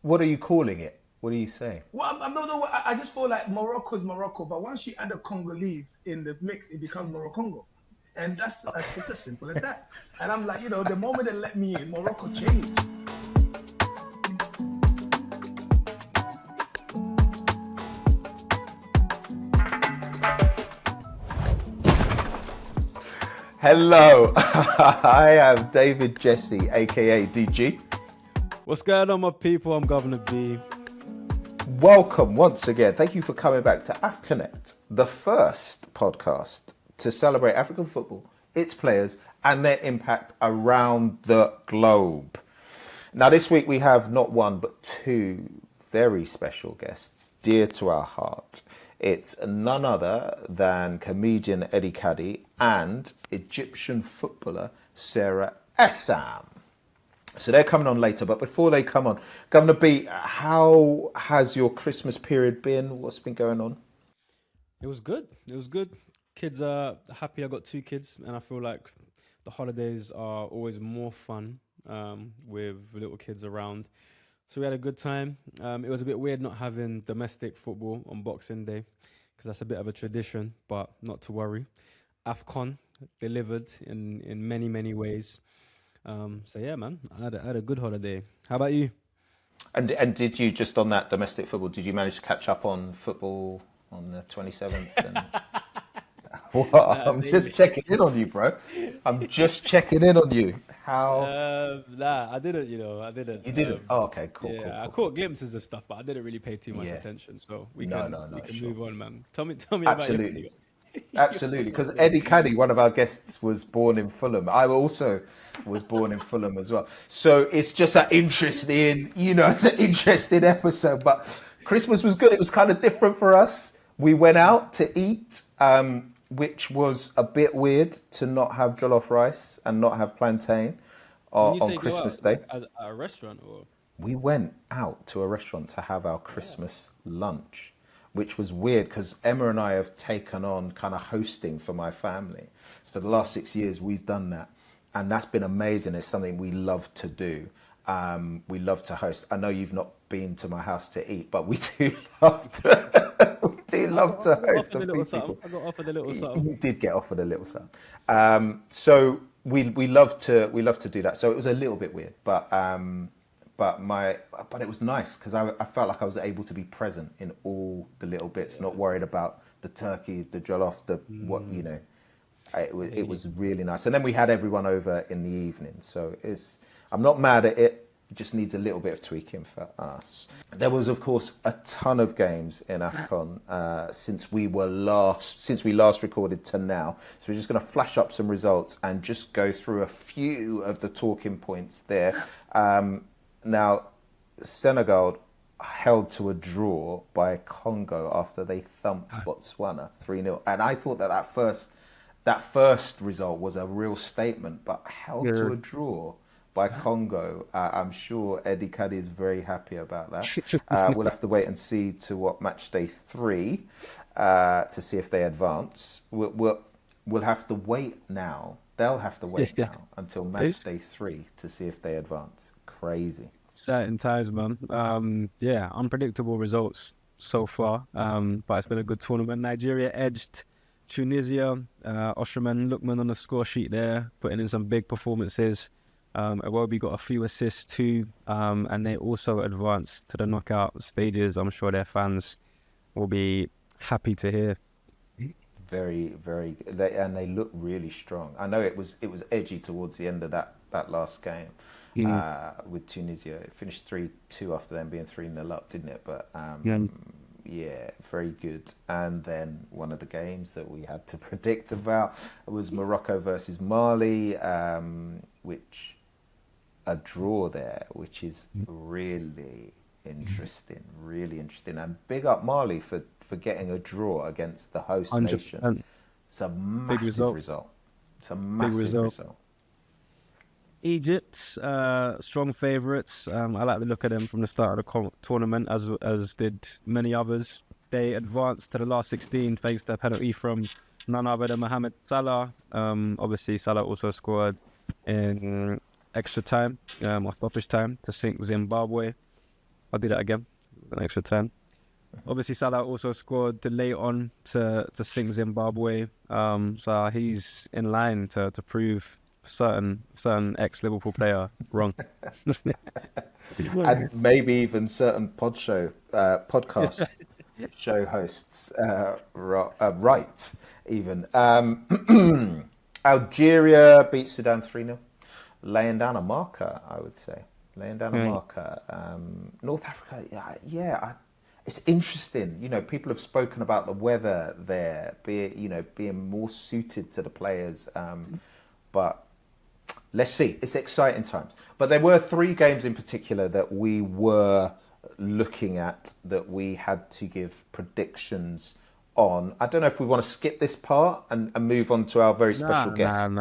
What are you calling it? What do you say? Well, I don't know. I just feel like Morocco is Morocco, but once you add a Congolese in the mix, it becomes Morocco, and it's as simple as that. And I'm like, the moment they let me in, Morocco changed. Hello, I am David Jesse, aka DG. What's going on, my people? I'm Guvna B. Welcome once again. Thank you for coming back to AFCONnect, the first podcast to celebrate African football, its players, and their impact around the globe. Now, this week we have not one but two very special guests, dear to our heart. It's none other than comedian Eddie Kadi and Egyptian footballer Sarah Essam. So they're coming on later, but before they come on, Guvna B, how has your Christmas period been? What's been going on? It was good. Kids are happy. I got two kids, and I feel like the holidays are always more fun with little kids around. So we had a good time. It was a bit weird not having domestic football on Boxing Day because that's a bit of a tradition, but not to worry. AFCON delivered in many, many ways. So yeah, man, I had a good holiday. How about you? And did you, just on that domestic football, did you manage to catch up on football on the 27th? And... I'm just checking in on you, bro. I'm just checking in on you. How? Nah, I didn't. I didn't. You didn't? Okay, cool. Yeah, cool. I caught glimpses of stuff, but I didn't really pay too much attention. So we can sure. move on, man. Tell me Absolutely. about Absolutely, because Eddie Kadi, one of our guests, was born in Fulham. I also was born in Fulham as well. So it's just an interesting, it's an interesting episode. But Christmas was good. It was kind of different for us. We went out to eat, which was a bit weird to not have jollof rice and not have plantain on Christmas Day. Like, at a restaurant, or we went out to a restaurant to have our Christmas lunch, which was weird because Emma and I have taken on kind of hosting for my family. So for the last 6 years, we've done that. And that's been amazing. It's something we love to do. We love to host. I know you've not been to my house to eat, but we do love to, host a few people. I got offered a little something. You did get offered a little something. So we love to do that. So it was a little bit weird, but it was nice because I felt like I was able to be present in all the little bits, not worried about the turkey, the jollof, It was really nice. And then we had everyone over in the evening. So I'm not mad at it. It just needs a little bit of tweaking for us. There was, of course, a ton of games in AFCON since we last recorded to now. So we're just going to flash up some results and just go through a few of the talking points there. Now, Senegal held to a draw by Congo after they thumped Botswana 3-0. And I thought that first result was a real statement, but held to a draw by Congo. I'm sure Eddie Kadi is very happy about that. We'll have to wait and see to what match day 3 to see if they advance. We'll have to wait now. They'll have to wait now until match day 3 to see if they advance. Crazy. Certain times, man. Unpredictable results so far. But it's been a good tournament. Nigeria edged Tunisia. Osherman Lookman on the score sheet there, putting in some big performances. Iwobi got a few assists too, and they also advanced to the knockout stages. I'm sure their fans will be happy to hear. Very, very good. And they look really strong. I know it was edgy towards the end of that last game with Tunisia. It finished 3-2 after them being 3-0 up, didn't it? But yeah, very good. And then one of the games that we had to predict about was Morocco versus Mali, which a draw there, which is really interesting, And big up Mali for getting a draw against the host 100%. Nation. It's a massive result. It's a massive result. Egypt, strong favourites. I like the look of them from the start of the tournament, as did many others. They advanced to the last 16 thanks to a penalty from none other than Mohamed Salah. Obviously, Salah also scored in extra time or stoppage time to sink Zimbabwe. I'll do that again. An extra 10. Obviously, Salah also scored late on to sink Zimbabwe. So he's in line to prove certain ex-Liverpool player wrong. And maybe even certain podcast show hosts right even. Algeria beat Sudan 3-0, laying down a marker, I would say. Laying down a marker. North Africa, it's interesting. You know, people have spoken about the weather there, being more suited to the players. But let's see. It's exciting times. But there were 3 games in particular that we were looking at that we had to give predictions on. I don't know if we want to skip this part and move on to our very special guest.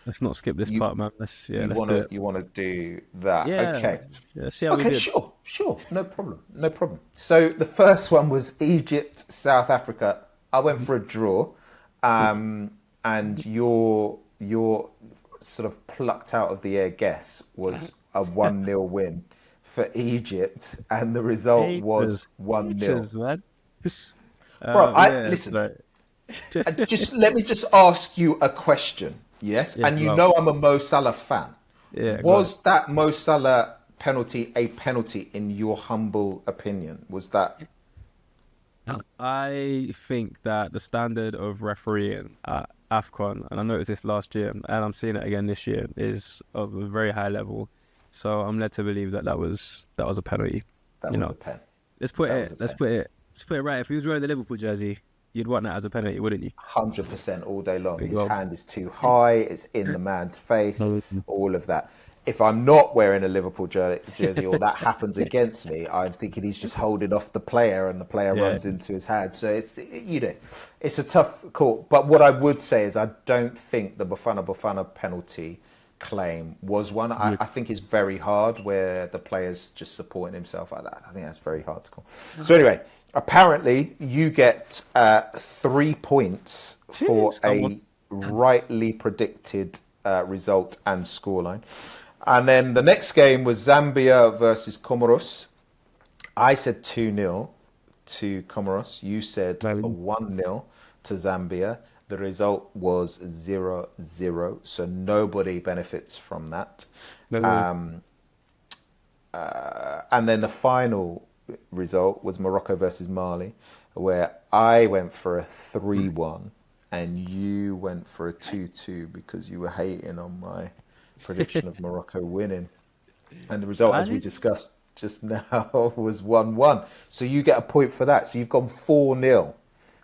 Let's not skip this part, man. You want to do that? Yeah. Okay. Yeah, see how we did. Sure. No problem. So the first one was Egypt, South Africa. I went for a draw, and your sort of plucked out of the air guess was a 1-0 win for Egypt, and the result was 1-0. Man. Bro, listen. Just let me just ask you a question. Yes, and you know I'm a Mo Salah fan. Yeah. Was that Mo Salah penalty a penalty in your humble opinion? Was that? I think that the standard of refereeing at AFCON, and I noticed this last year, and I'm seeing it again this year, is of a very high level. So I'm led to believe that was a penalty. That was a pen. Let's put it right. If he was wearing the Liverpool jersey, you'd want that as a penalty, wouldn't you? 100% all day long. His hand is too high. It's in the man's face. All of that. If I'm not wearing a Liverpool jersey or that happens against me, I'm thinking he's just holding off the player and the player runs into his hand. So it's a tough call. But what I would say is I don't think the Bafana penalty claim was one. I think it's very hard where the player's just supporting himself like that. I think that's very hard to call. So anyway, apparently you get 3 points for a rightly predicted result and scoreline. And then the next game was Zambia versus Comoros. I said 2-0 to Comoros. You said 1-0 to Zambia. The result was 0-0, so nobody benefits from that. And then the final result was Morocco versus Mali, where I went for a 3-1 and you went for a 2-2 because you were hating on my prediction of Morocco winning. And the result, as we discussed just now, was 1-1. So you get a point for that. So you've gone 4-0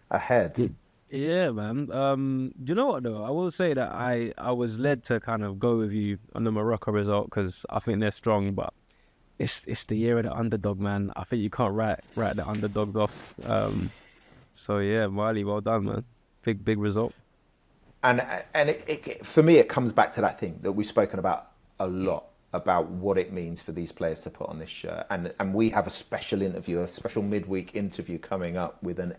ahead. Yeah, man. Do you know what though? I will say that I was led to kind of go with you on the Morocco result because I think they're strong, but it's the year of the underdog, man. I think you can't write the underdogs off. So yeah, Mali, well done, man. Big result. And it for me, it comes back to that thing that we've spoken about a lot, about what it means for these players to put on this shirt. And we have a special midweek interview coming up with an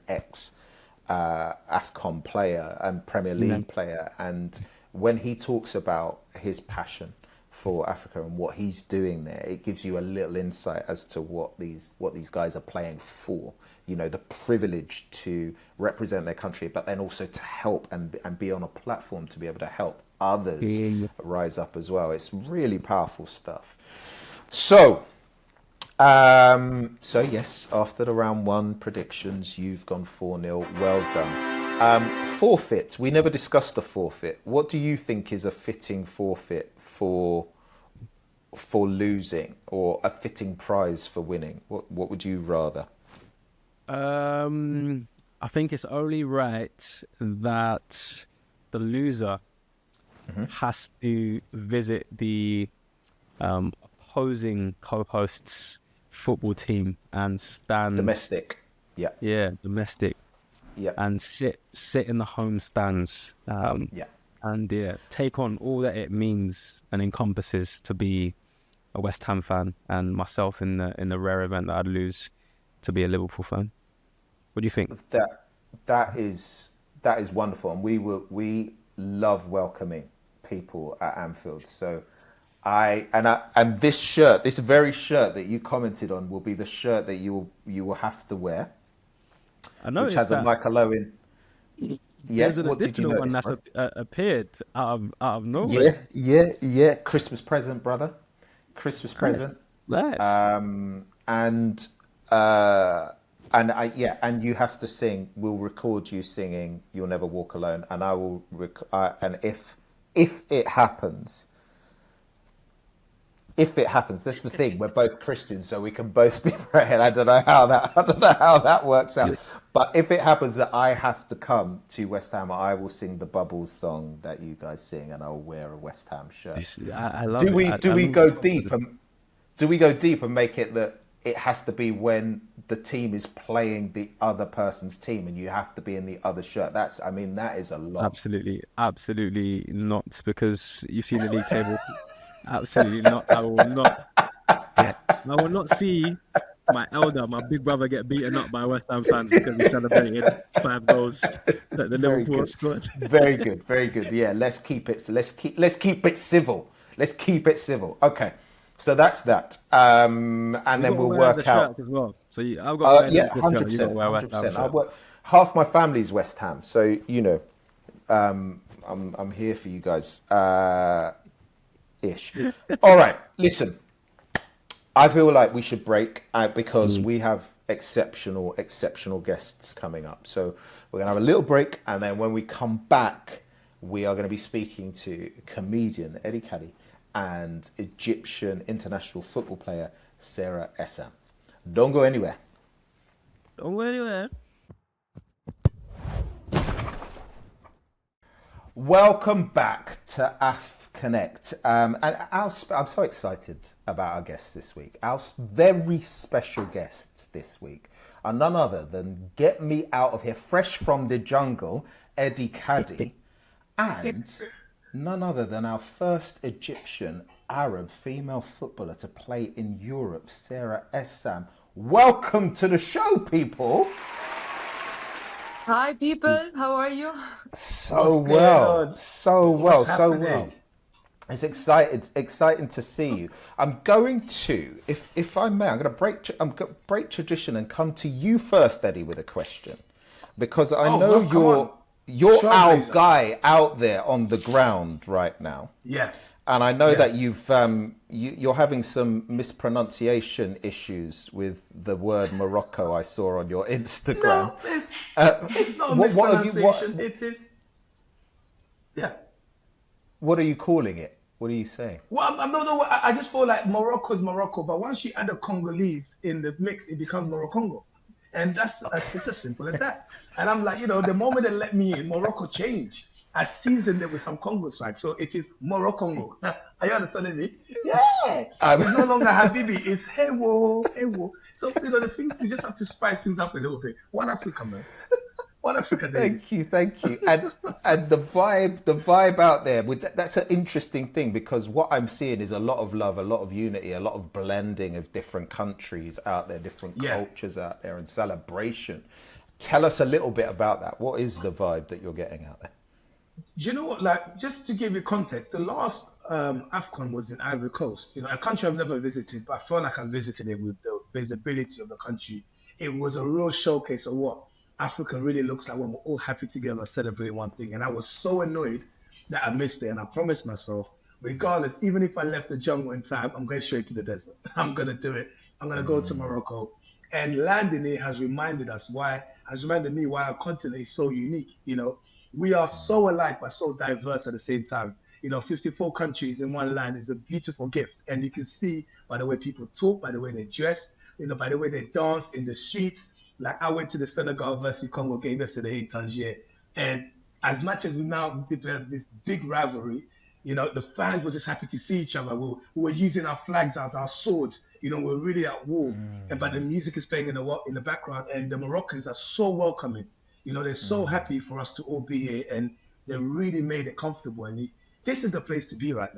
AFCON player and Premier League player. And when he talks about his passion for Africa and what he's doing there, it gives you a little insight as to what these guys are playing for. You know, the privilege to represent their country, but then also to help and be on a platform to be able to help others rise up as well. It's really powerful stuff. So yes, after the round 1 predictions, you've gone 4-0. Well done. Forfeit. We never discussed the forfeit. What do you think is a fitting forfeit for losing, or a fitting prize for winning? What would you rather? I think it's only right that the loser has to visit the opposing co-host's football team and stand domestic. Domestic. Yeah. And sit in the home stands. And take on all that it means and encompasses to be a West Ham fan, and myself in the rare event that I'd lose to be a Liverpool fan. What do you think? That is wonderful, and we love welcoming people at Anfield. So And this shirt, this very shirt that you commented on, will be the shirt that you will have to wear, I noticed which has a that Michael Owen. Yeah, there's an what did you additional one notice, that's bro? appeared out of Yeah, nowhere. yeah. Christmas present, brother. Christmas present. Nice. And and you have to sing. We'll record you singing "You'll Never Walk Alone," and I will. And if it happens. If it happens, that's the thing. We're both Christians, so we can both be praying. I don't know how that works out. But if it happens that I have to come to West Ham, I will sing the Bubbles song that you guys sing, and I'll wear a West Ham shirt. I love Do we it. do we go deep and do we go deep and make it that it has to be when the team is playing the other person's team, and you have to be in the other shirt? That is a lot. Absolutely not, because you've seen the league table. Absolutely not. I will not. I will not see my big brother, get beaten up by West Ham fans because he celebrated 5 goals that the Liverpool scored. Very good, very good. Yeah, let's keep it civil. Let's keep it civil. Okay, so that's that. And then we'll work out as well. So I've got 100%. Half my family's West Ham, so I'm here for you guys. Ish. All right, listen. I feel like we should break because we have exceptional guests coming up. So we're going to have a little break, and then when we come back, we are going to be speaking to comedian Eddie Kadi and Egyptian international football player Sarah Essam. Don't go anywhere. Don't go anywhere. Welcome back to AFCONnect. And I'm so excited about our guests this week. Our very special guests this week are none other than Get Me Out of Here, fresh from the jungle, Eddie Kadi, and none other than our first Egyptian Arab female footballer to play in Europe, Sarah Essam. Welcome to the show, people. Hi, people. How are you? So well. It's exciting to see you. I'm going to, if I may, I'm going to break tradition and come to you first, Eddie, with a question, because I know you're our guy out there on the ground right now. Yeah. And I know that you're having some mispronunciation issues with the word Morocco. I saw on your Instagram. No, it's not a mispronunciation. It is. Yeah. What are you calling it? What are you saying? Well, I just feel like Morocco is Morocco, but once you add a Congolese in the mix, it becomes Morocco. And it's as simple as that. And I'm like, the moment they let me in, Morocco changed. I seasoned it with some Congo swag, so it is Morocco. Are you understanding me? Yeah. It's no longer Habibi, it's Hewo. So, the things, we just have to spice things up a little bit. One Africa, man. One Africa day. Thank you. And the vibe out there, that's an interesting thing, because what I'm seeing is a lot of love, a lot of unity, a lot of blending of different countries out there, different cultures out there, and celebration. Tell us a little bit about that. What is the vibe that you're getting out there? Do you know what, like, just to give you context, the last AFCON was in Ivory Coast, a country I've never visited, but I felt like I visited it with the visibility of the country. It was a real showcase of what Africa really looks like when we're all happy together, celebrating one thing. And I was so annoyed that I missed it. And I promised myself, regardless, even if I left the jungle in time, I'm going straight to the desert. I'm going to do it. I'm going to go to Morocco. And landing it has reminded me why our continent is so unique. We are so alike, but so diverse at the same time. 54 countries in one land is a beautiful gift. And you can see by the way people talk, by the way they dress, by the way they dance in the streets. Like, I went to the Senegal versus Congo game yesterday in Tangier. And as much as we now developed this big rivalry, the fans were just happy to see each other. We were using our flags as our swords. We're really at war. But the music is playing in the background, and the Moroccans are so welcoming. They're so happy for us to all be here, and they really made it comfortable. And this is the place to be right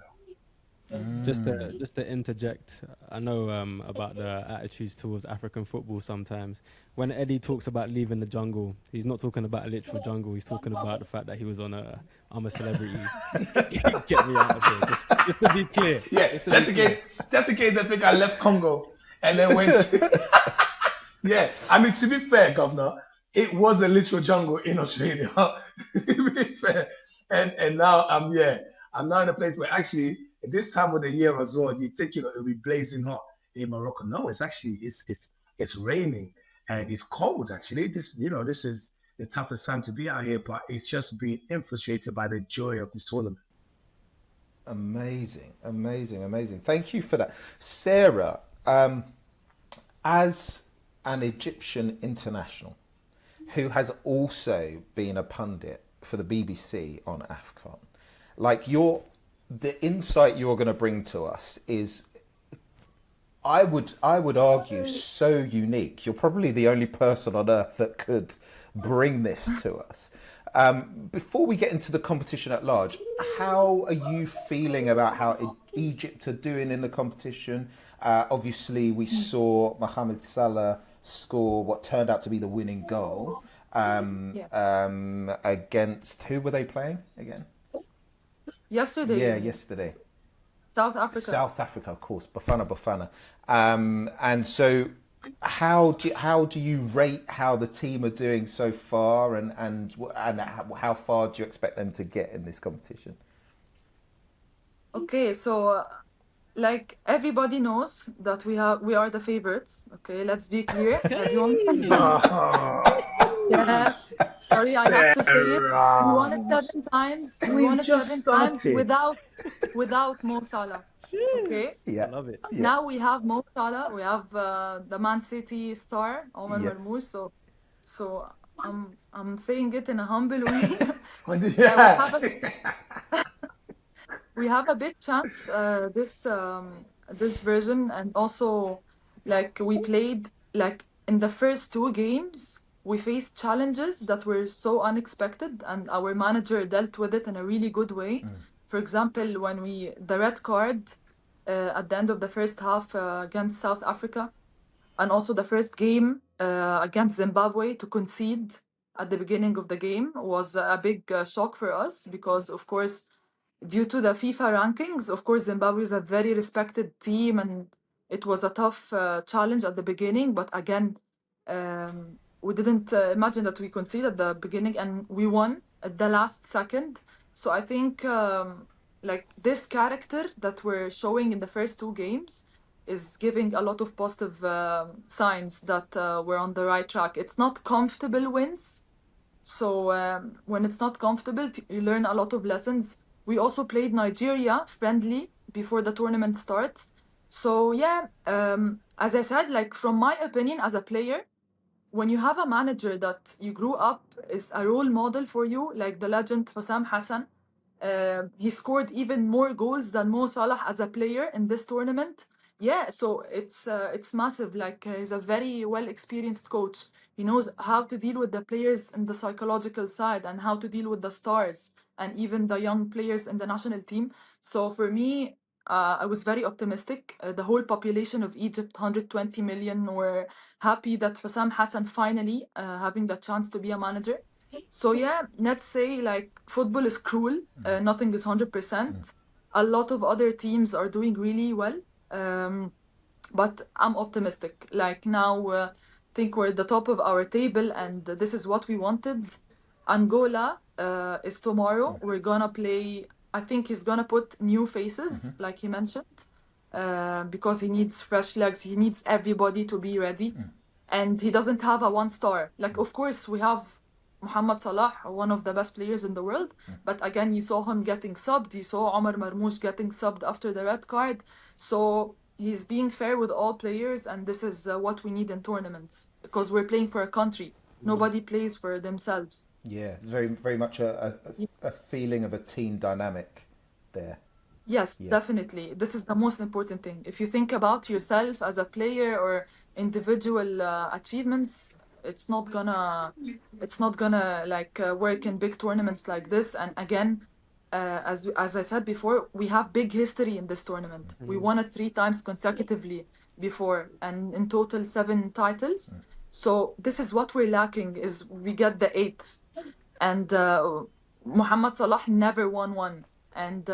now. Just to interject, I know about the attitudes towards African football sometimes. When Eddie talks about leaving the jungle, he's not talking about a literal jungle. He's talking about the fact that he was on a I'm a celebrity. Get me out of here. Just to be clear. Yeah, just in case they think I left Congo and then went. Yeah, I mean, to be fair, Governor, it was a literal jungle in Australia. To be fair, and now I'm now in a place where actually at this time of the year as well, you think it'll be blazing hot in Morocco. No, it's actually it's raining and it's cold. Actually, this is the toughest time to be out here, but it's just being infiltrated by the joy of this tournament. Amazing. Thank you for that, Sarah. As an Egyptian international who has also been a pundit for the BBC on AFCON, like the insight you're going to bring to us is, I would argue, so unique. You're probably the only person on earth that could bring this to us. Before we get into the competition at large, how are you feeling about how Egypt are doing in the competition? Obviously, we saw Mohamed Salah score what turned out to be the winning goal against, who were they playing again? Yesterday. Yeah, yesterday. South Africa. South Africa, of course, Bafana. And so, how do you rate how the team are doing so far, and how far do you expect them to get in this competition? Okay, so like everybody knows that we are the favorites. Okay, let's be clear. Everyone. Yeah, sorry, I have to say it. We won it 7 times. We won it just 7 started. times without Mo Salah. Okay. Yeah, I love it. Yeah. Now we have Mo Salah. We have the Man City star Omar Yes. Marmoush. So I'm saying it in a humble way. Yeah. We have a big chance this version, and also like we played like in the first 2 games we faced challenges that were so unexpected, and our manager dealt with it in a really good way. For example, when the red card at the end of the first half against South Africa, and also the first game against Zimbabwe to concede at the beginning of the game was a big shock for us, because of course, due to the FIFA rankings, of course, Zimbabwe is a very respected team, and it was a tough challenge at the beginning. But again, we didn't imagine that we conceded at the beginning, and we won at the last second. So I think like this character that we're showing in the first 2 games is giving a lot of positive signs that we're on the right track. It's not comfortable wins. So when it's not comfortable, you learn a lot of lessons. We also played Nigeria friendly before the tournament starts. So yeah, as I said, like from my opinion as a player, when you have a manager that you grew up is a role model for you, like the legend Hussam Hassan, he scored even more goals than Mo Salah as a player in this tournament. Yeah, so it's massive. Like he's a very well experienced coach. He knows how to deal with the players in the psychological side, and how to deal with the stars and even the young players in the national team. So for me, I was very optimistic. The whole population of Egypt, 120 million, were happy that Hussam Hassan finally having the chance to be a manager. So yeah, let's say like football is cruel. Nothing is 100%. A lot of other teams are doing really well. But I'm optimistic. Like now, I think we're at the top of our table, and this is what we wanted. Angola is tomorrow. We're gonna play. I think he's gonna put new faces, like he mentioned, because he needs fresh legs. He needs everybody to be ready, and he doesn't have a 1-star. Like, of course, we have Mohamed Salah, one of the best players in the world, but again, you saw him getting subbed. You saw Omar Marmoush getting subbed after the red card. So he's being fair with all players, and this is what we need in tournaments, because we're playing for a country. Nobody plays for themselves. Yeah, very, very much a feeling of a team dynamic there. Yes, definitely. This is the most important thing. If you think about yourself as a player or individual achievements, it's not gonna like work in big tournaments like this. And again, as I said before, we have big history in this tournament. We won it 3 times consecutively before, and in total 7 titles. So this is what we're lacking, is we get the 8th. And Mohamed Salah never won one. And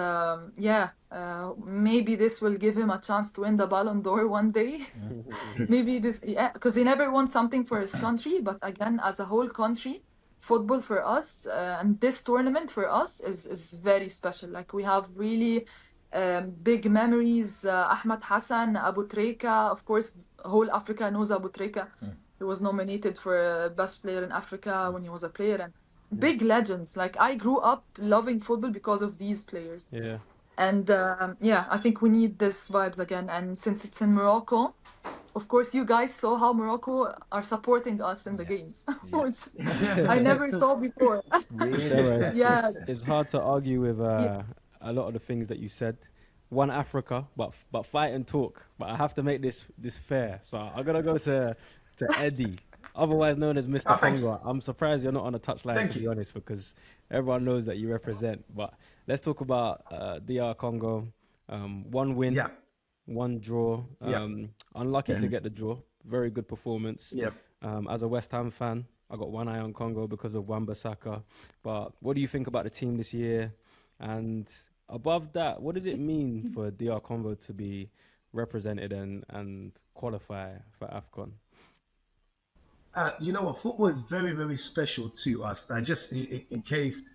maybe this will give him a chance to win the Ballon d'Or one day. Maybe this, because he never won something for his country. But again, as a whole country, football for us and this tournament for us is very special. Like, we have really big memories. Ahmed Hassan, Abu Treka, of course, whole Africa knows Abu Treka. He was nominated for best player in Africa when he was a player, and big legends. Like, I grew up loving football because of these players. Yeah. And I think we need this vibes again. And since it's in Morocco, of course, you guys saw how Morocco are supporting us in the games, which I never saw before. Sarah, Yeah. it's hard to argue with a lot of the things that you said. One Africa, but fight and talk. But I have to make this fair. So I'm gonna go to Eddie, otherwise known as Mr. Congo. I'm surprised you're not on a touchline, to be honest, because everyone knows that you represent. But let's talk about DR Congo. 1 win, 1 draw. Unlucky to get the draw. Very good performance. As a West Ham fan, I got one eye on Congo because of Wan-Bissaka. But what do you think about the team this year? And above that, what does it mean for DR Congo to be represented and qualify for AFCON? You know what? Football is very, very special to us. Just in case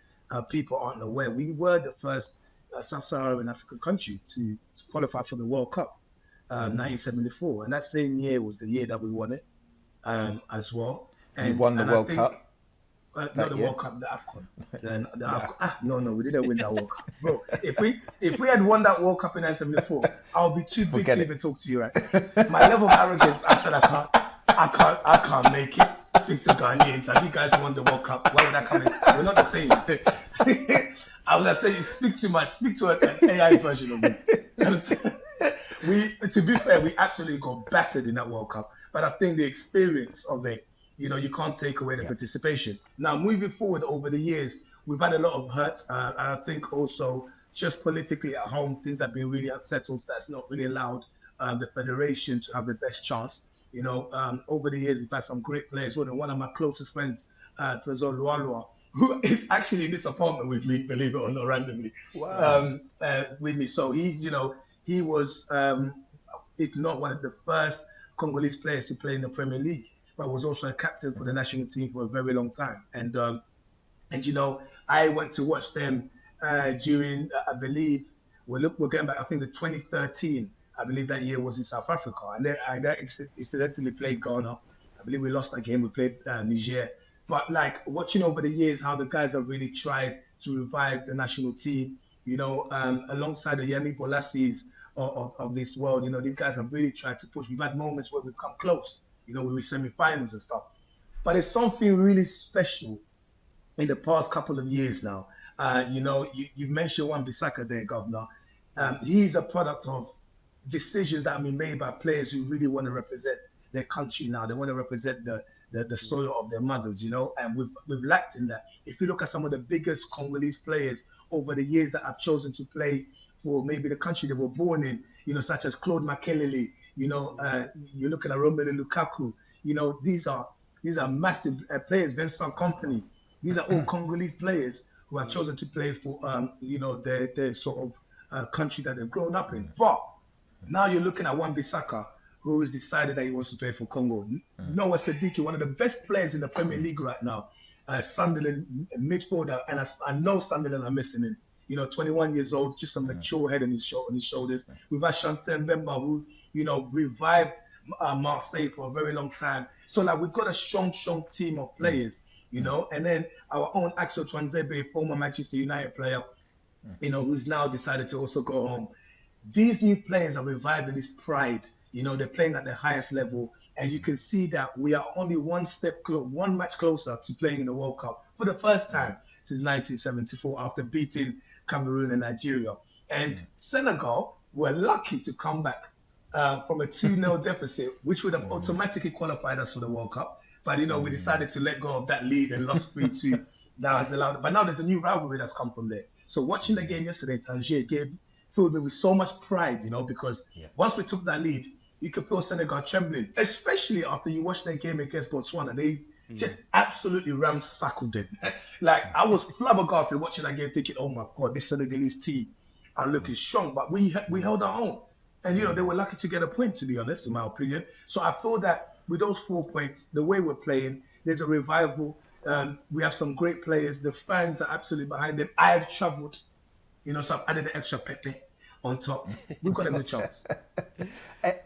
people aren't aware, we were the first sub-Saharan African country to qualify for the World Cup, 1974. And that same year was the year that we won it as well. And you won the World Cup? Not the World Cup, the AFCON. The AFCON. No, we didn't win that World Cup. Bro, if we had won that World Cup in 1974, I'll be too big to even talk to you, right? My level of arrogance, I said I can't make it. Speak to Ghanaians. Have you guys won the World Cup? Why would I come in? We're not the same. I was going to say, speak to an AI version of me. To be fair, we actually got battered in that World Cup. But I think the experience of it, you can't take away the participation. Now, moving forward over the years, we've had a lot of hurt. And I think also just politically at home, things have been really unsettled. That's not really allowed the federation to have the best chance. Over the years, we've had some great players. One of my closest friends, Trezor Lualua, who is actually in this apartment with me, believe it or not, randomly. Wow. With me. So he's, he was, if not one of the first Congolese players to play in the Premier League, but was also a captain for the national team for a very long time. And I went to watch them during, I believe, we're getting back, I think the 2013. I believe that year was in South Africa, and then I incidentally played Ghana. I believe we lost that game. We played Niger. But like watching over the years how the guys have really tried to revive the national team, alongside the Yemi Bolassis of this world, these guys have really tried to push. We've had moments where we've come close, we were semi-finals and stuff. But it's something really special in the past couple of years now. You mentioned Wan-Bissaka there, Governor. He's a product of decisions that have been made by players who really want to represent their country now. They want to represent the soil of their mothers, and we've lacked in that. If you look at some of the biggest Congolese players over the years that have chosen to play for maybe the country they were born in, such as Claude Makelele, you're looking at Romelu Lukaku, these are massive players, Vincent Kompany. These are all Congolese players who have chosen to play for, their sort of country that they've grown up in. But now you're looking at Wan-Bissaka, who has decided that he wants to play for Congo. Noah Sadiki, one of the best players in the Premier League right now. Sunderland midfielder, and I know Sunderland are missing him. 21 years old, just a mature head on his shoulders. We've had Chancel Mbemba, who, revived Marseille for a very long time. So we've got a strong team of players, and then our own Axel Twanzebe, former Manchester United player, who's now decided to also go home. These new players are revived in this pride. They're playing at the highest level, and you can see that we are only one match closer to playing in the World Cup for the first time since 1974 after beating Cameroon and Nigeria. And Senegal were lucky to come back from a 2-0 deficit, which would have automatically qualified us for the World Cup. But, we decided to let go of that lead and lost 3-2 Now it's allowed, but now there's a new rivalry that's come from there. So watching the game yesterday, Tangier filled me with so much pride, because once we took that lead, you could feel Senegal trembling, especially after you watched their game against Botswana. They just absolutely ramsackled it. Like, I was flabbergasted watching that game, thinking, "Oh my God, this Senegalese team are looking strong." But we held our own, and they were lucky to get a point, to be honest, in my opinion. So I feel that with those 4 points, the way we're playing, there's a revival. We have some great players. The fans are absolutely behind them. I have travelled, so I've added the extra pepe on top. We've got a good chance.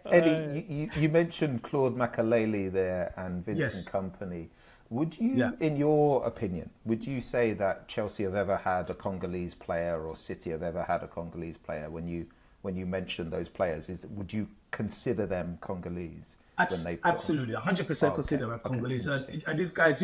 Eddie, you mentioned Claude Makelele there and Vincent Kompany. Would you, in your opinion, would you say that Chelsea have ever had a Congolese player or City have ever had a Congolese player? When you mention those players, would you consider them Congolese? Absolutely, 100% consider them Congolese. And these guys,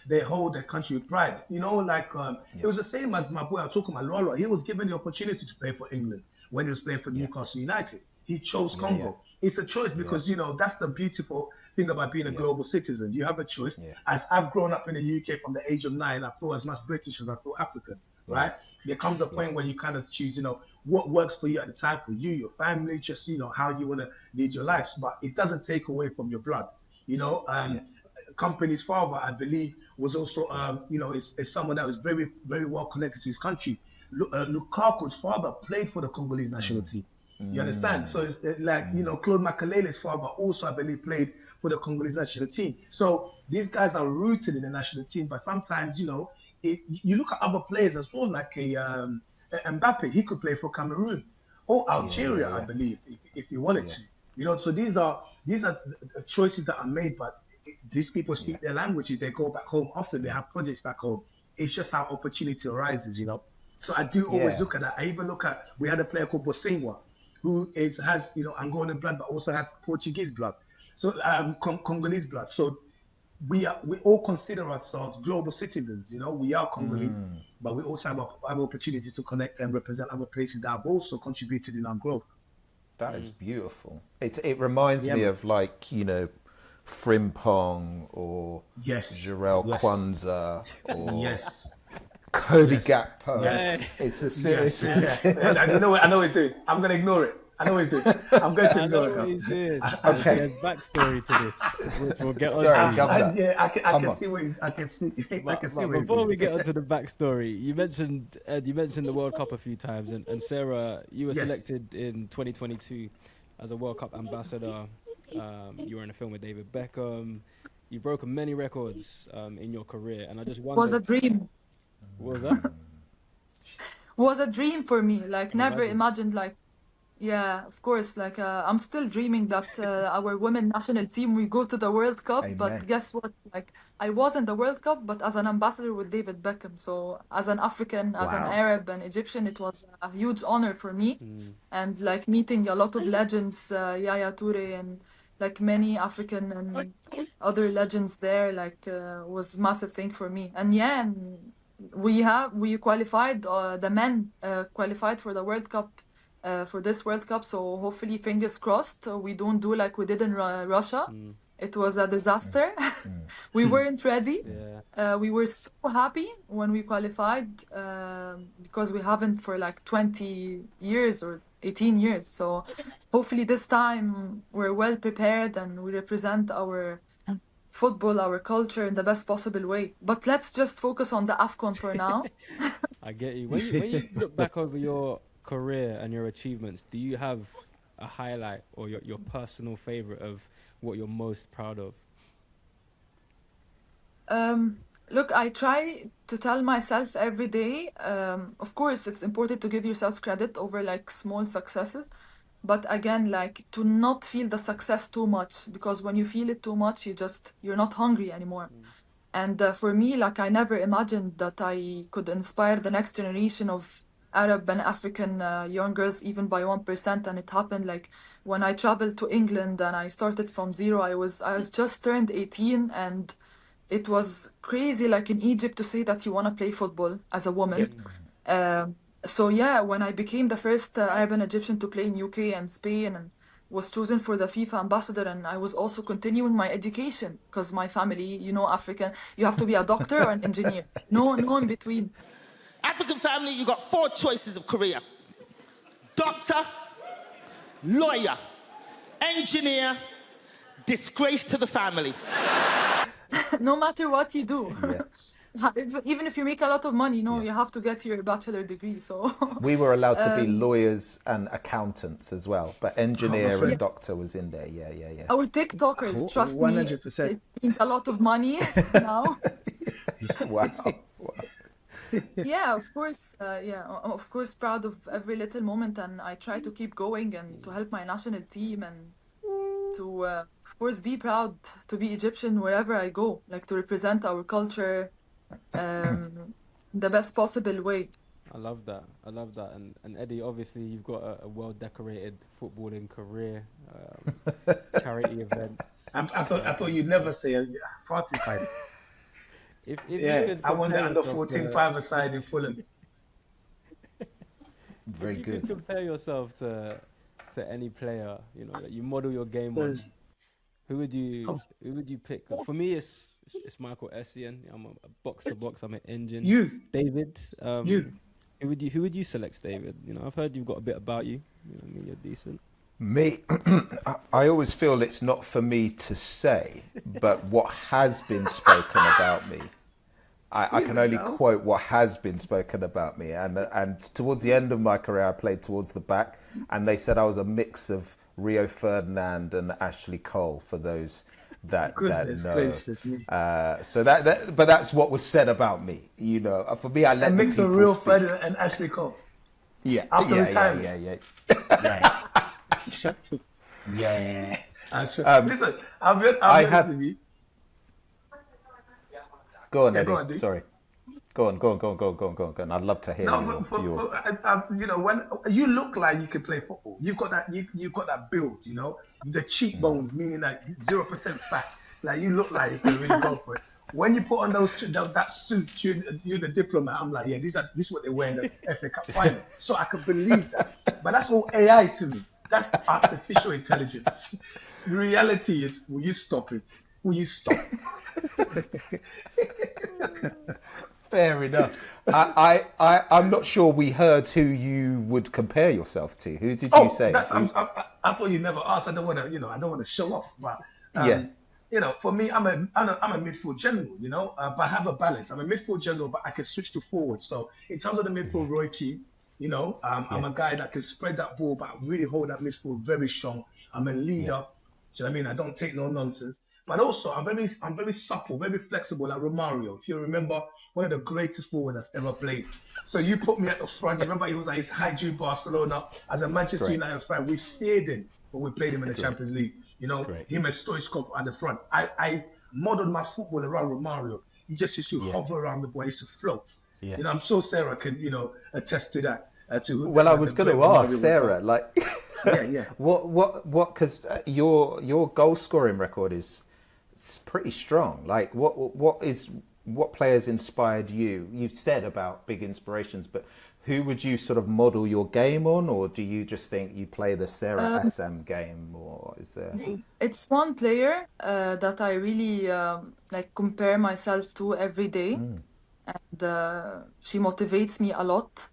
they hold their country with pride. It was the same as my boy, I was talking about Lolo. He was given the opportunity to play for England when he was playing for Newcastle United. He chose Congo. It's a choice because, that's the beautiful thing about being a global citizen. You have a choice. As I've grown up in the UK from the age of 9, I feel as much British as I feel African, right? There comes a point where you kind of choose, what works for you at the time, for you, your family, just, how you want to lead your lives. But it doesn't take away from your blood, Kompany's father, I believe, was also, is someone that was very, very well connected to his country. Lukaku's father played for the Congolese national team. You understand? So it's like, Claude Makelele's father also, I believe, played for the Congolese national team. So these guys are rooted in the national team, but sometimes, you look at other players as well, like Mbappe, he could play for Cameroon or Algeria, I believe, if he wanted to. So these are choices that are made, but these people speak their languages. They go back home often. They have projects back home. It's just how opportunity arises, So I do always look at that. I even look at, we had a player called Bosengwa, who has Angolan blood, but also has Portuguese blood, so Congolese blood. So we all consider ourselves global citizens. We are Congolese, but we also have opportunity to connect and represent other places that have also contributed in our growth. That is beautiful. It reminds me of Frimpong or Jarell Kwanzaa or Cody Gakpo. I know what he's doing. I'm going to ignore it. I know what he's doing. I'm going to ignore it. Okay. There's backstory to this, which we'll get on to. I can see what he's. I can see what he's doing. Before we get onto the backstory, you mentioned the World Cup a few times, and Sarah, you were selected in 2022 as a World Cup ambassador. You were in a film with David Beckham. You've broken many records in your career, and I just wondered. Was a dream. What was that? Was a dream for me. Like, never imagined, like, yeah, of course. Like, I'm still dreaming that our women national team will go to the World Cup. Amen. But guess what? Like, I was in the World Cup, but as an ambassador with David Beckham. So as an African, as an Arab and Egyptian, it was a huge honor for me. And like meeting a lot of legends, Yaya Toure and like many African and other legends there, like was massive thing for me. And we qualified, the men qualified for the World Cup, for this World Cup. So hopefully, fingers crossed, we don't do like we did in Russia. It was a disaster. We weren't ready. We were so happy when we qualified because we haven't for like 20 years or 18 years. So hopefully this time we're well prepared and we represent our football, our culture in the best possible way. But let's just focus on the AFCON for now. I get you. When you look back over your career and your achievements, do you have a highlight or your personal favorite of what you're most proud of? Look, I try to tell myself every day, of course, it's important to give yourself credit over like small successes. But again, like to not feel the success too much, because when you feel it too much, you're not hungry anymore. And for me, like I never imagined that I could inspire the next generation of Arab and African young girls even by 1%. And it happened like when I traveled to England and I started from zero. I was just turned 18 and it was crazy, like in Egypt, to say that you want to play football as a woman. So yeah, when I became the first Arab and Egyptian to play in UK and Spain, and was chosen for the FIFA ambassador, and I was also continuing my education because my family, you know, African, you have to be a doctor or an engineer. No in between. African family, you got 4 choices of career: doctor, lawyer, engineer, disgrace to the family. No matter what you do. Yeah. Even if you make a lot of money, Yeah. you have to get your bachelor degree. So We were allowed to be lawyers and accountants as well, but engineer friend. and doctor was in there. Yeah. our TikTokers, trust me, 100%. it means a lot of money now. Wow. Yeah, of course, proud of every little moment, and I try to keep going and to help my national team and to, of course, be proud to be Egyptian wherever I go, like to represent our culture the best possible way. I love that. And Eddie, obviously, you've got a well-decorated footballing career, charity events. I thought you'd never say a party fight. If you Yeah, could I won the compare under yourself 14 to- five-a-side in Fulham. Very if you could good. compare yourself to any player, you know, that you model your game on, who would you pick? For me, it's Michael Essien. I'm a box to box. I'm an engine. You. David. You. Who would you select, David? You know, I've heard you've got a bit about you. You know what I mean, you're decent. Me, I always feel it's not for me to say, but what has been spoken about me, I can only quote what has been spoken about me. And towards the end of my career, I played towards the back, and they said I was a mix of Rio Ferdinand and Ashley Cole, for those that Goodness know. gracious me. So but that's what was said about me. You know, for me, I let A the mix of people Real speak. Ferdinand and Ashley Cole. Yeah, After yeah, retirement. yeah. Yeah. Listen, I'll be honest with you. Go on, Yeah, Eddie. go on, D. Sorry. Go on. I'd love to hear No, your. you know, when you look like you can play football, you've got that build, you know, the cheekbones, meaning like 0% fat. Like you look like you can really go for it. When you put on that suit, you're the diplomat. I'm like, yeah, this is what they wear in the FA Cup final. So I can believe that. But that's all AI to me. That's artificial intelligence. The reality is, will you stop it? Will you stop? Fair enough. I'm not sure we heard who you would compare yourself to. Who did you say? I thought you never asked. I don't want to show off. But Yeah. you know, for me, I'm a midfield general. You know, but I have a balance. I'm a midfield general, but I can switch to forward. So in terms of the midfield, Roy Keane, you know, I'm a guy that can spread that ball, but really hold that midfield very strong. I'm a leader. Do you know what I mean? I don't take no nonsense. But also, I'm very supple, very flexible, like Romario. If you remember, one of the greatest forwards that's ever played. So you put me at the front. You remember he was at his high G Barcelona. As a Manchester Correct. United fan, we feared him when we played him in the Champions League. You know, Correct. him and Stoichkov at the front. I modeled my football around Romario. He just used to hover around the ball. He used to float. Yeah. You know, I'm sure Sarah can, attest to that. Well, I was going to ask Sarah, like, yeah. what? Because your goal scoring record is it's pretty strong. Like, what players inspired you? You've said about big inspirations, but who would you sort of model your game on, or do you just think you play the Sarah Essam game, or is there? It's one player that I really compare myself to every day, and she motivates me a lot,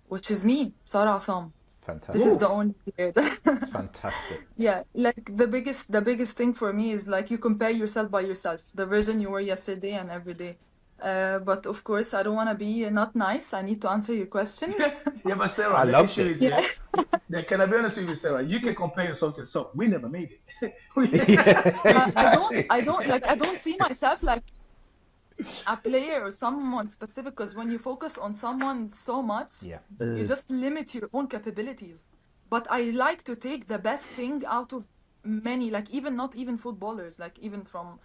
which is me, Sarah Essam. Fantastic. This is the only player that Fantastic. yeah, like the biggest thing for me is like you compare yourself by yourself, the version you were yesterday and every day. But of course, I don't want to be not nice. I need to answer your question. Yeah, but Sarah, I the loved issue it. is, can I be honest with you, Sarah? You can compare yourself to yourself. We never made it. I don't see myself like a player or someone specific, because when you focus on someone so much, you just limit your own capabilities. But I like to take the best thing out of many, like not even footballers, like even from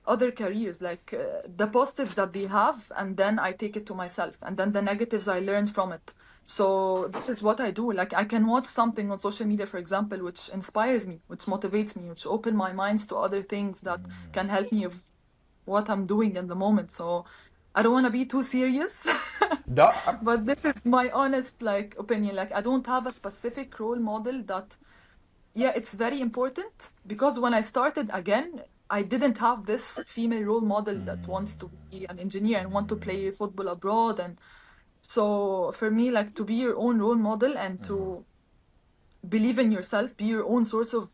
other careers, like the positives that they have, and then I take it to myself, and then the negatives I learned from it. So this is what I do. Like I can watch something on social media, for example, which inspires me, which motivates me, which open my minds to other things that can help me with what I'm doing in the moment. So I don't want to be too serious. No, But this is my honest opinion. Like I don't have a specific role model that yeah, it's very important because when I started again, I didn't have this female role model that wants to be an engineer and want to play football abroad. And so for me, like to be your own role model and to believe in yourself, be your own source of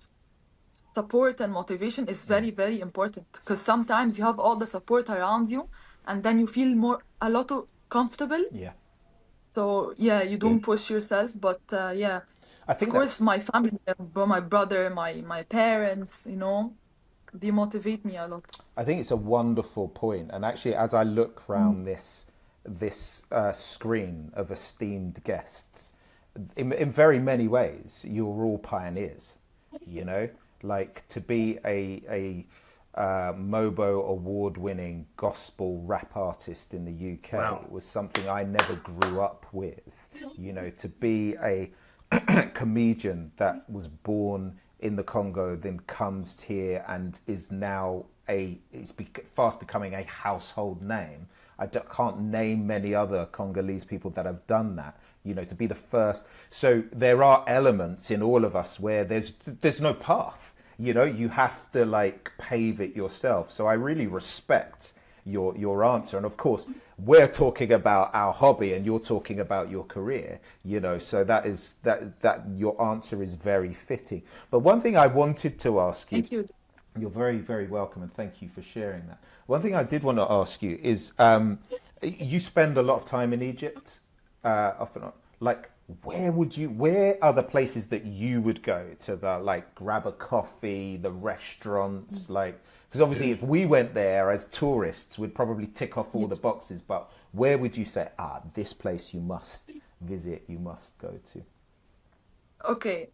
support and motivation is very, very important, because sometimes you have all the support around you and then you feel a lot of comfortable. Yeah. So yeah, you don't push yourself, but yeah, I of think course that's my family, my brother, my parents, they motivate me a lot. I think it's a wonderful point. And actually, as I look around this screen of esteemed guests, in very many ways, you're all pioneers. You know, like to be a Mobo award-winning gospel rap artist in the UK was something I never grew up with. You know, to be a comedian that was born in the Congo, then comes here and is now fast becoming a household name. I can't name many other Congolese people that have done that. You know, to be the first. So there are elements in all of us where there's no path. You know, you have to like pave it yourself. So I really respect your answer. And of course, we're talking about our hobby and you're talking about your career, you know, so that your answer is very fitting. But one thing I wanted to ask you. Thank you. You're very, very welcome, and thank you for sharing that. One thing I did want to ask you is, you spend a lot of time in Egypt, often. Like, where are the places that you would go to like grab a coffee, the restaurants, like, because obviously if we went there as tourists, we'd probably tick off all the boxes, but where would you say, this place you must visit, you must go to? Okay.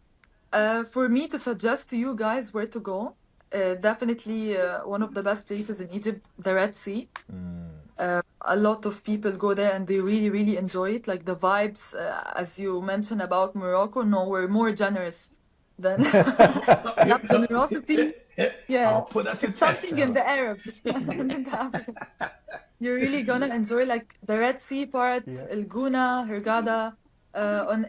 For me to suggest to you guys where to go, definitely one of the best places in Egypt, the Red Sea. A lot of people go there and they really, really enjoy it. Like the vibes, as you mentioned about Morocco, no, we're more generous than not generosity. Yeah, I'll put that to it's test, something in the Arabs. You're really gonna enjoy like the Red Sea part, El Guna, Hurghada.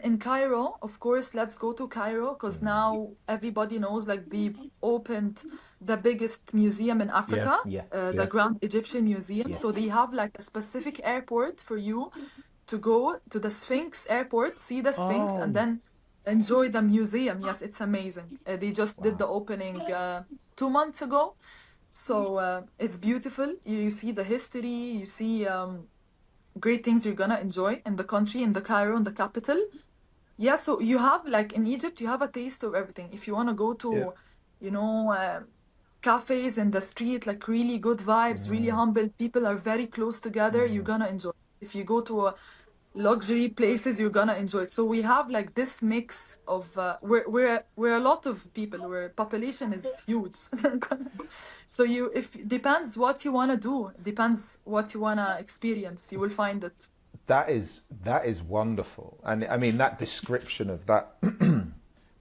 In Cairo, of course, let's go to Cairo because now everybody knows like they opened the biggest museum in Africa, the Grand Egyptian Museum. So they have like a specific airport for you to go to the Sphinx airport, see the Sphinx, and then enjoy the museum. Yes, it's amazing. They just did the opening 2 months ago. So it's beautiful. You see the history, you see great things you're gonna enjoy in the country, in the Cairo, in the capital. Yeah, so you have like in Egypt, you have a taste of everything. If you want to go to, cafes in the street, like really good vibes, really humble, people are very close together, you're gonna enjoy. If you go to luxury places, you're gonna enjoy it. So we have like this mix of we're a lot of people. Where population is huge. So if depends what you wanna do, depends what you wanna experience. You will find it. That is wonderful, and I mean that description of that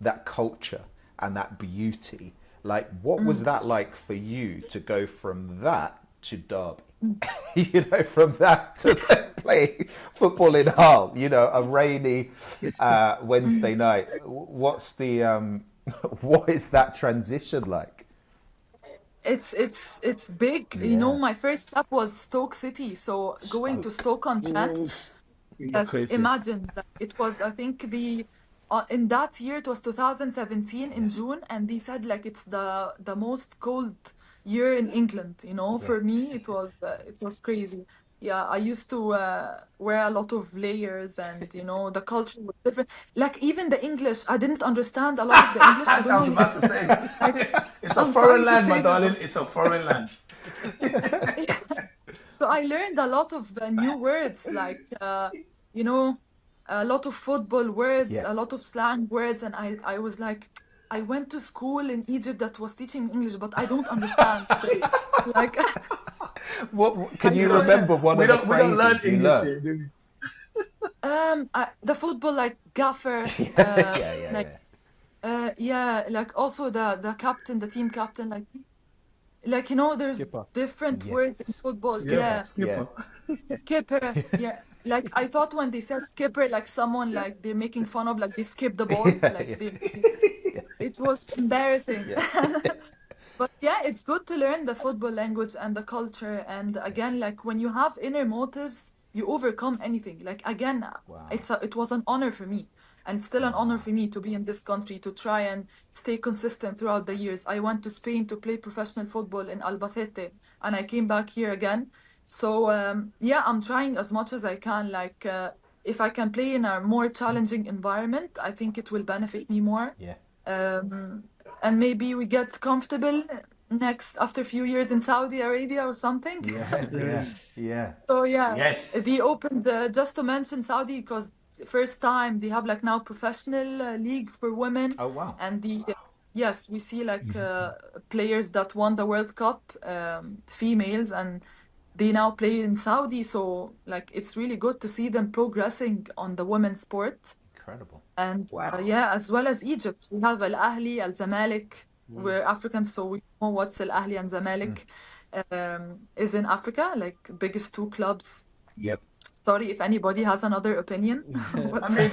that culture and that beauty. Like, what was that like for you to go from that to Derby? You know, from that to play football in Hull. You know, a rainy Wednesday night. What's the what is that transition like? It's big. You know, my first step was Stoke City. So going to Stoke-on-Trent. Yes, Crazy. imagine that it was, I think in that year, it was 2017 in June, and they said like it's the most cold year in England, you know. For me, it was crazy. Yeah, I used to wear a lot of layers, and you know, the culture was different. Like even the English, I didn't understand a lot of the English. I I don't was know. about to say, it's a I'm foreign sorry to land, my say darling. this. It's a foreign land. So I learned a lot of new words, like you know, a lot of football words, a lot of slang words, and I was like, I went to school in Egypt that was teaching English, but I don't understand. Like, What can I'm you sorry. remember one of the We don't learn phrases you English learned? here, do we? The football, like gaffer, yeah, like also the captain, the team captain, like you know, there's Skipper. different words in football. Skipper. Skipper, yeah. Like I thought when they said skipper, like someone like they're making fun of, like they skip the ball, like they It was embarrassing. Yeah. But yeah, it's good to learn the football language and the culture. And again, like when you have inner motives, you overcome anything. Like again, Wow. it was an honor for me. And it's still an honor for me to be in this country, to try and stay consistent throughout the years. I went to Spain to play professional football in Albacete, and I came back here again. So yeah, I'm trying as much as I can. Like if I can play in a more challenging environment, I think it will benefit me more. Yeah. And maybe we get comfortable next after a few years in Saudi Arabia or something. Yeah. So yeah, Yes. they opened just to mention Saudi because first time they have like now professional league for women. Oh wow. And the yes, we see like players that won the World Cup, females, and they now play in Saudi. So like it's really good to see them progressing on the women's sport. Incredible. And Wow. yeah, as well as Egypt, we have Al Ahli, Al Zamalek. We're Africans, so we know what's Al Ahli and Zamalek is in Africa, like biggest two clubs. Yep. Sorry if anybody has another opinion. But I mean,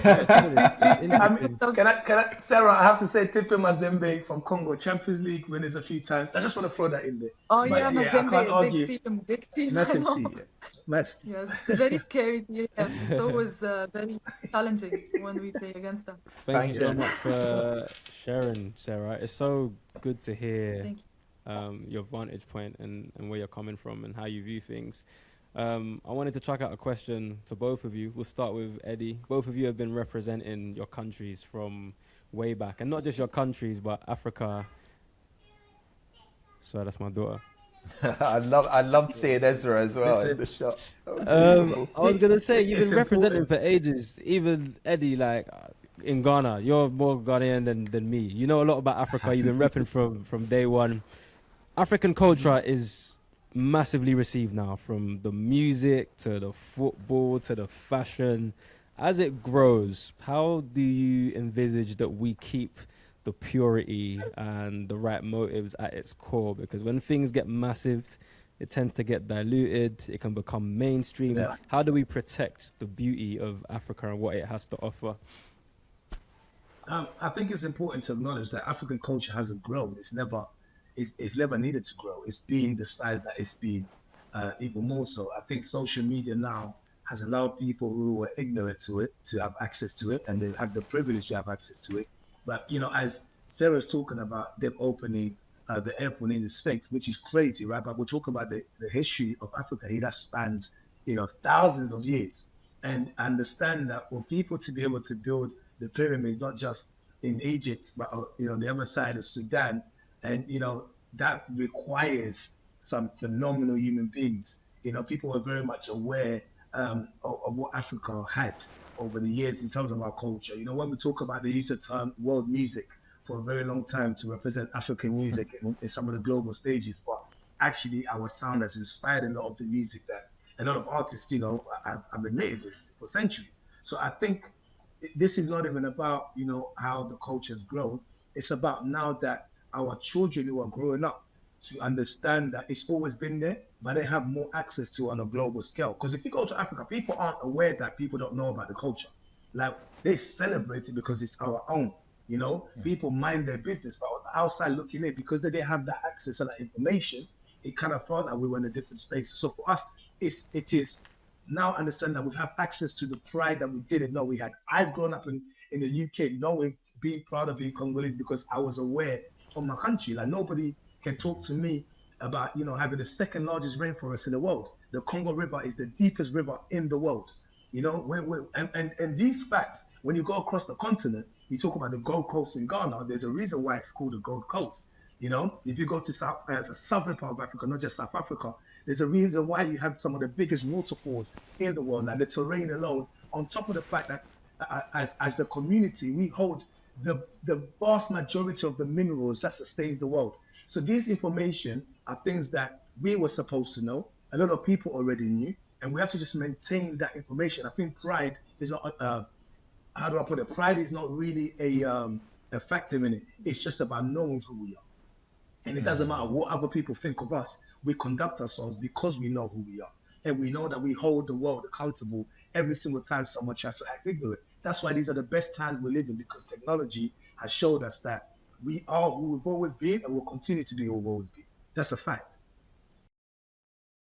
can I, Sarah, I have to say, Tipe Mazembe from Congo, Champions League winners a few times. I just want to throw that in there. oh But yeah, yeah, I Mazembe, can't argue. big team. I Massive know. team. Massive. Yes, very scary. Yeah, it's always very challenging when we play against them. Thank you so Thank you. much for sharing, Sarah. It's so good to hear Thank you. your vantage point and where you're coming from and how you view things. I wanted to chuck out a question to both of you. We'll start with Eddie. Both of you have been representing your countries from way back, and not just your countries, but Africa. Sorry, that's my daughter. I loved seeing Ezra as well in the shot. I was gonna say you've It's been representing important. for ages. Even Eddie, like in Ghana, you're more Ghanaian than me. You know a lot about Africa. You've been repping from day one. African culture is massively received now, from the music to the football to the fashion. As it grows, how do you envisage that we keep the purity and the right motives at its core? Because when things get massive, it tends to get diluted. It can become mainstream. Yeah. How do we protect the beauty of Africa and what it has to offer? I think it's important to acknowledge that African culture hasn't grown. It's never needed to grow. It's been the size that it's been, even more so. I think social media now has allowed people who were ignorant to it to have access to it, and they have the privilege to have access to it. But as Sarah's talking about them opening the airport in the Sphinx, which is crazy, right? But we're talking about the history of Africa here that spans thousands of years, and understand that for people to be able to build the pyramids, not just in Egypt, but the other side of Sudan, and that requires some phenomenal human beings. People are very much aware of what Africa had over the years in terms of our culture. When we talk about the use of term world music for a very long time to represent African music in some of the global stages, but actually our sound has inspired a lot of the music that a lot of artists, have admitted this for centuries. So I think this is not even about, how the culture has grown. It's about now that our children who are growing up to understand that it's always been there, but they have more access to it on a global scale. Because if you go to Africa, people aren't aware that people don't know about the culture. Like, they celebrate it because it's our own. People mind their business, but on the outside looking in, because they didn't have that access to that information, it kind of felt like we were in a different space. So for us, it is now understand that we have access to the pride that we didn't know we had. I've grown up in the UK being proud of being Congolese because I was aware of my country. Like, nobody can talk to me about, having the second largest rainforest in the world. The Congo River is the deepest river in the world. And these facts, when you go across the continent, you talk about the Gold Coast in Ghana, there's a reason why it's called the Gold Coast. If you go to southern part of Africa, not just South Africa, there's a reason why you have some of the biggest waterfalls in the world. Like the terrain alone, on top of the fact that as a community, we hold the vast majority of the minerals that sustains the world. So these information are things that we were supposed to know. A lot of people already knew, and we have to just maintain that information. I think pride is not, how do I put it? Pride is not really a factor in it. It's just about knowing who we are. And it doesn't matter what other people think of us. We conduct ourselves because we know who we are. And we know that we hold the world accountable every single time someone tries to act ignorant. That's why these are the best times we live in, because technology has showed us that We are who we've always been, and we'll continue to be who we've always been. That's a fact.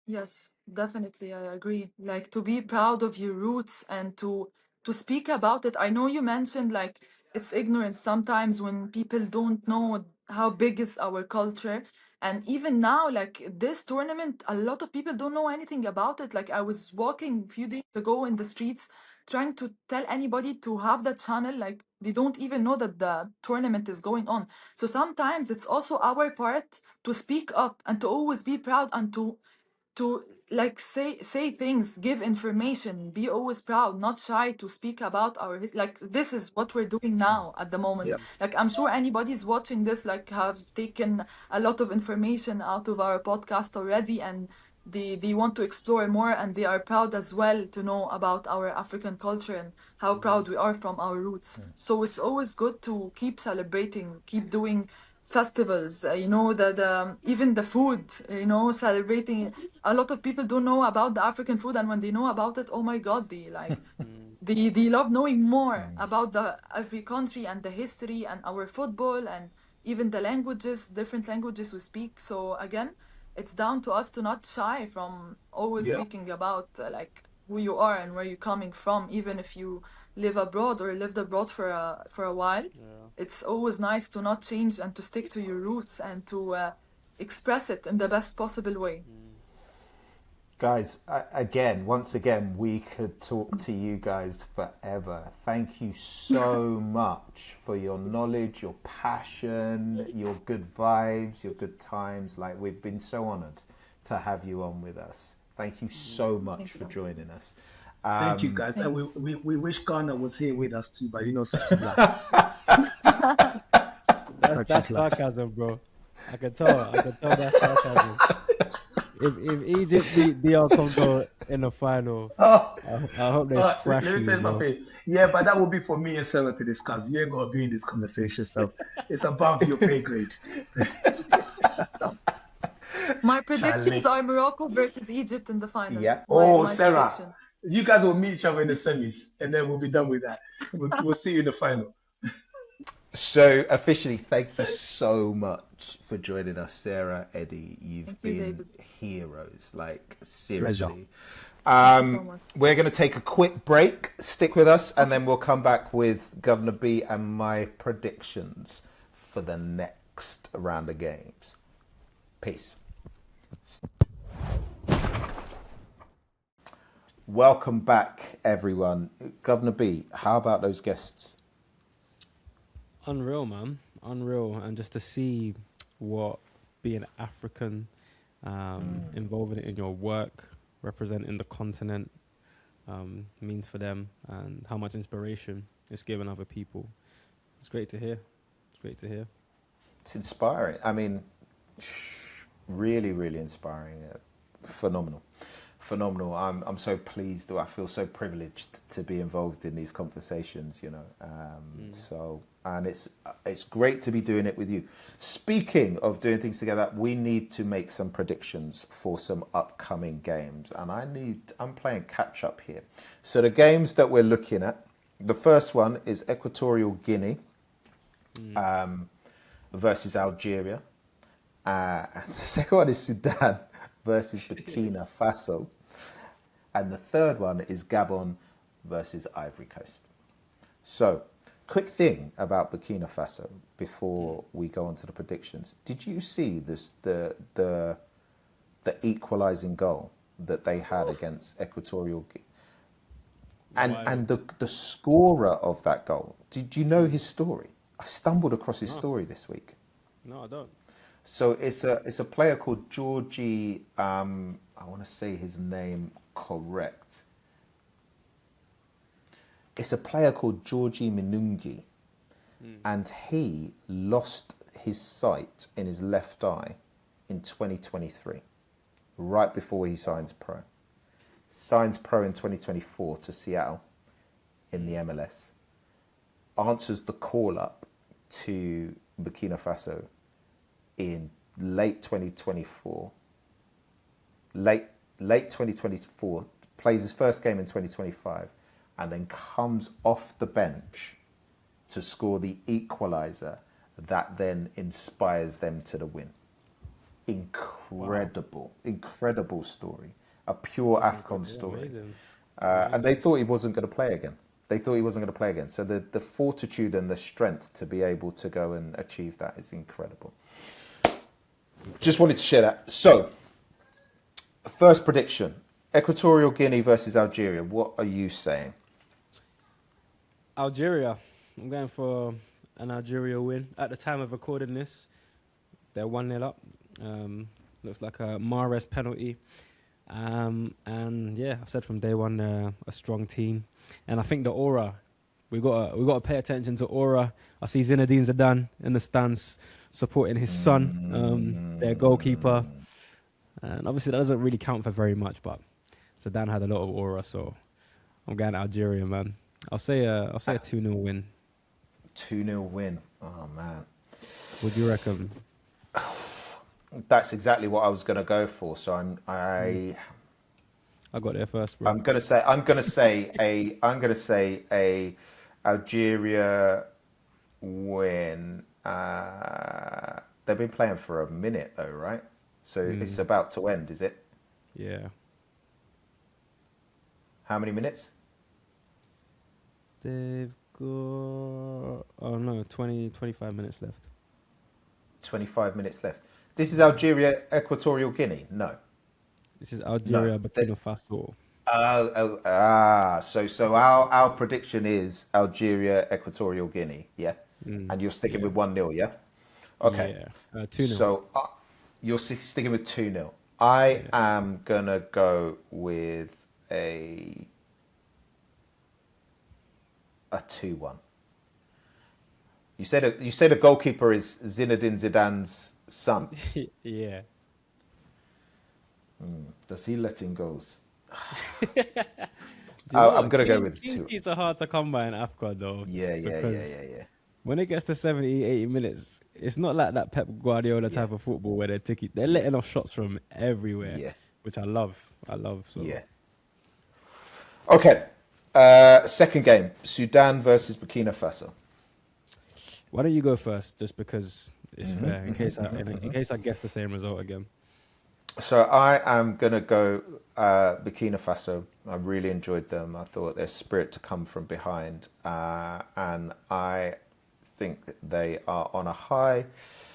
Yes, definitely, I agree. Like to be proud of your roots and to speak about it. I know you mentioned like it's ignorance sometimes when people don't know how big is our culture. And even now, like this tournament, a lot of people don't know anything about it. Like I was walking a few days ago in the streets trying to tell anybody to have that channel. Like they don't even know that the tournament is going on. So sometimes it's also our part to speak up and to always be proud and to like say things, give information, be always proud, not shy to speak about our like this is what we're doing now at the moment. Yeah. Like I'm sure anybody's watching this like have taken a lot of information out of our podcast already, and they want to explore more, and they are proud as well to know about our African culture and how proud we are from our roots. So it's always good to keep celebrating, keep doing festivals, the even the food, celebrating. A lot of people don't know about the African food, and when they know about it, oh my God, they like they love knowing more about the every country and the history and our football and even the languages, different languages we speak. So again, it's down to us to not shy from always Yeah. speaking about like who you are and where you're coming from, even if you live abroad or lived abroad for a while. It's always nice to not change and to stick to your roots and to express it in the best possible way. Guys, once again, we could talk to you guys forever. Thank you so much for your knowledge, your passion, your good vibes, your good times. Like, we've been so honored to have you on with us. Thank you so much for joining us. Thank you, guys. And we wish Ghana was here with us too, but such is life. That's sarcasm, bro. I can tell that's sarcasm. If Egypt beat DR Congo in the final, I hope they thrash let me you, tell you bro. something. Yeah, but that will be for me and Sarah to discuss. You ain't gonna be in this conversation, so it's above your pay grade. My predictions are Morocco versus Egypt in the final. Yeah. My Sarah, prediction. you guys will meet each other in the semis, and then we'll be done with that. We'll see you in the final. So officially, thank you so much for joining us, Sarah, Eddie. You've Thank you, been David. heroes, like seriously. Thank you so much. We're going to take a quick break. Stick with us, and then we'll come back with Guvna B and my predictions for the next round of games. Peace. Welcome back, everyone. Guvna B, how about those guests? Unreal, man. Unreal. And just to see what being African, involving it in your work, representing the continent, means for them, and how much inspiration it's given other people. It's great to hear. It's great to hear. It's inspiring. I mean, really, really inspiring. Phenomenal. Phenomenal. I'm so pleased. I feel so privileged to be involved in these conversations, So, and it's great to be doing it with you. Speaking of doing things together, we need to make some predictions for some upcoming games, and I'm playing catch up here. So the games that we're looking at, the first one is Equatorial Guinea versus Algeria. The second one is Sudan versus Burkina Faso. And the third one is Gabon versus Ivory Coast. So, quick thing about Burkina Faso before we go on to the predictions. Did you see this the equalising goal that they had against Equatorial Guinea? And the scorer of that goal, did you know his story? I stumbled across his story this week. No, I don't. So it's a player called Georgie. I want to say his name correct. It's a player called Georgie Minungi, and he lost his sight in his left eye in 2023, right before he signs pro. Signs pro in 2024 to Seattle in the MLS. Answers the call up to Burkina Faso in late 2024, late 2024, plays his first game in 2025, and then comes off the bench to score the equaliser that then inspires them to the win. Incredible story. A pure AFCON story. And they thought he wasn't going to play again. So the fortitude and the strength to be able to go and achieve that is incredible. Just wanted to share that. So, first prediction, Equatorial Guinea versus Algeria. What are you saying? Algeria. I'm going for an Algeria win. At the time of recording this, they're 1-0 up. Looks like a Mahrez penalty. And yeah, I've said from day one, they're a strong team. And I think the aura, we got to pay attention to aura. I see Zinedine Zidane in the stands supporting his son, their goalkeeper. And obviously that doesn't really count for very much, but Zidane had a lot of aura, so I'm going to Algeria, man. I'll say a 2-0 win. 2-0 win. Oh man. What do you reckon? That's exactly what I was going to go for. So I got there first, bro. I'm gonna say a Algeria win. They've been playing for a minute though, right? So it's about to end, is it? Yeah. How many minutes? They've got 25 minutes left. 25 minutes left. This is Algeria, Equatorial Guinea. No. This is Algeria, Burkina Faso. So our prediction is Algeria, Equatorial Guinea, yeah? And you're sticking with 1-0, yeah? Okay. Yeah. 2-0. So you're sticking with 2-0. I am going to go with a 2-1. You said a goalkeeper is Zinedine Zidane's son. Yeah. Does he let in goals? I'm going to go with 2. It's hard to come by in AFCON though. Yeah. When it gets to 70, 80 minutes, it's not like that Pep Guardiola type of football where they're letting off shots from everywhere, which I love. So. Yeah. Okay. Second game, Sudan versus Burkina Faso. Why don't you go first, just because it's fair, in case I guess the same result again. So I am going to go Burkina Faso. I really enjoyed them. I thought their spirit to come from behind. And I think that they are on a high.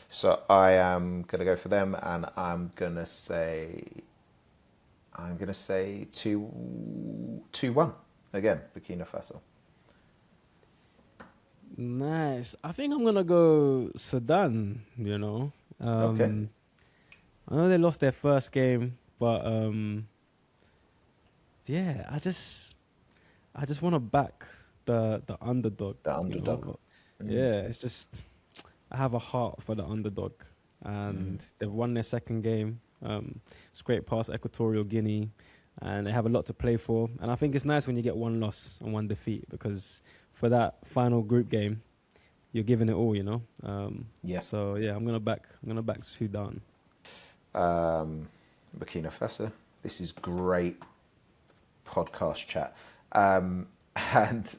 So I am going to go for them. And I'm going to say 2-1 again, Burkina Faso. Nice. I think I'm going to go Sudan, Okay. I know they lost their first game, but I just want to back the underdog. The underdog. Yeah, it's just I have a heart for the underdog, and they've won their second game. It's great past Equatorial Guinea, and they have a lot to play for. And I think it's nice when you get one loss and one defeat, because for that final group game, you're giving it all, So yeah, I'm gonna back Sudan. Burkina Faso. This is great podcast chat. And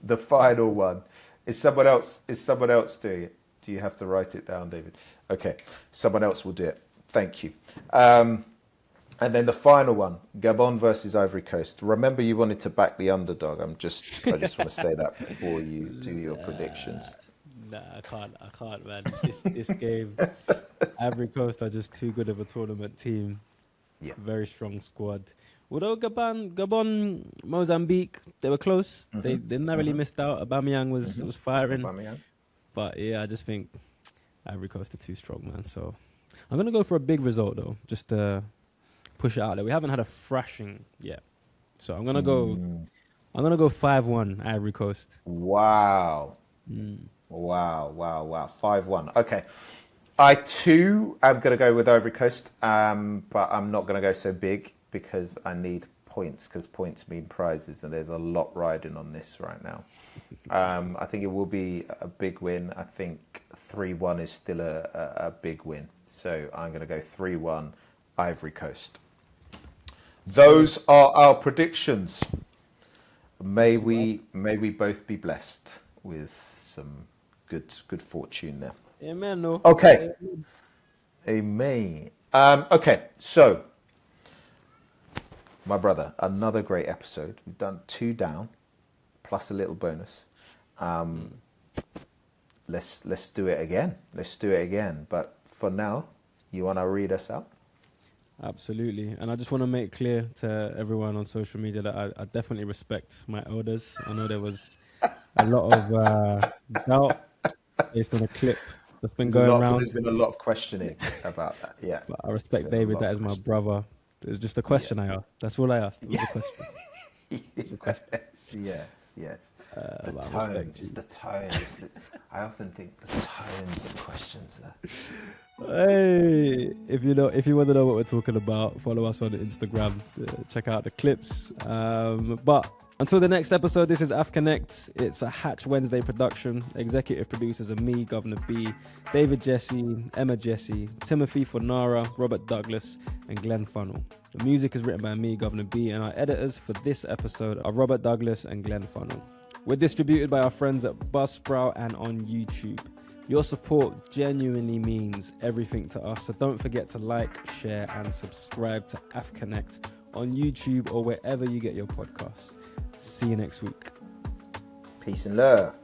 the final one is someone else doing it. Do you have to write it down, David? Okay, someone else will do it. Thank you. And then the final one, Gabon versus Ivory Coast. Remember, you wanted to back the underdog. I just want to say that before you do your predictions. Nah, I can't, man. This game, Ivory Coast are just too good of a tournament team. Yeah. Very strong squad. Although Gabon, Mozambique, they were close. They narrowly missed out. Aubameyang was firing. Aubameyang. But yeah, I just think Ivory Coast are too strong, man. So I'm gonna go for a big result though, just to push it out there. We haven't had a thrashing yet, so I'm gonna go 5-1 Ivory Coast. Wow. Wow. 5-1. Okay. I too am going to go with Ivory Coast, but I'm not going to go so big because I need points, because points mean prizes, and there's a lot riding on this right now. I think it will be a big win. I think 3-1 is still a big win. So I'm going to go 3-1 Ivory Coast. Those are our predictions. May we both be blessed with some good fortune there. Amen, no. Okay. Amen. Okay, so my brother, another great episode. We've done 2 down, plus a little bonus. Let's do it again. Let's do it again. But for now, you want to read us out? Absolutely. And I just want to make clear to everyone on social media that I definitely respect my elders. I know there was a lot of doubt based on a clip that's been going around. There's been a lot of questioning about that, yeah. But I respect David, that is my brother. It was just a question I asked. That's all I asked. It was a question. It was a question. Yes. But I The respect tone, you. just the tone. I often think the tones of questions are... Hey, if you want to know what we're talking about, follow us on Instagram. Check out the clips. But until the next episode, this is AFCONnect. It's a Hatch Wednesday production. Executive producers are me, Guvna B, David Jesse, Emma Jesse, Timothy Fonara, Robert Douglas, and Glenn Funnel. The music is written by me, Guvna B, and our editors for this episode are Robert Douglas and Glenn Funnel. We're distributed by our friends at Buzzsprout and on YouTube. Your support genuinely means everything to us, so don't forget to like, share, and subscribe to AFCONnect on YouTube or wherever you get your podcasts. See you next week. Peace and love.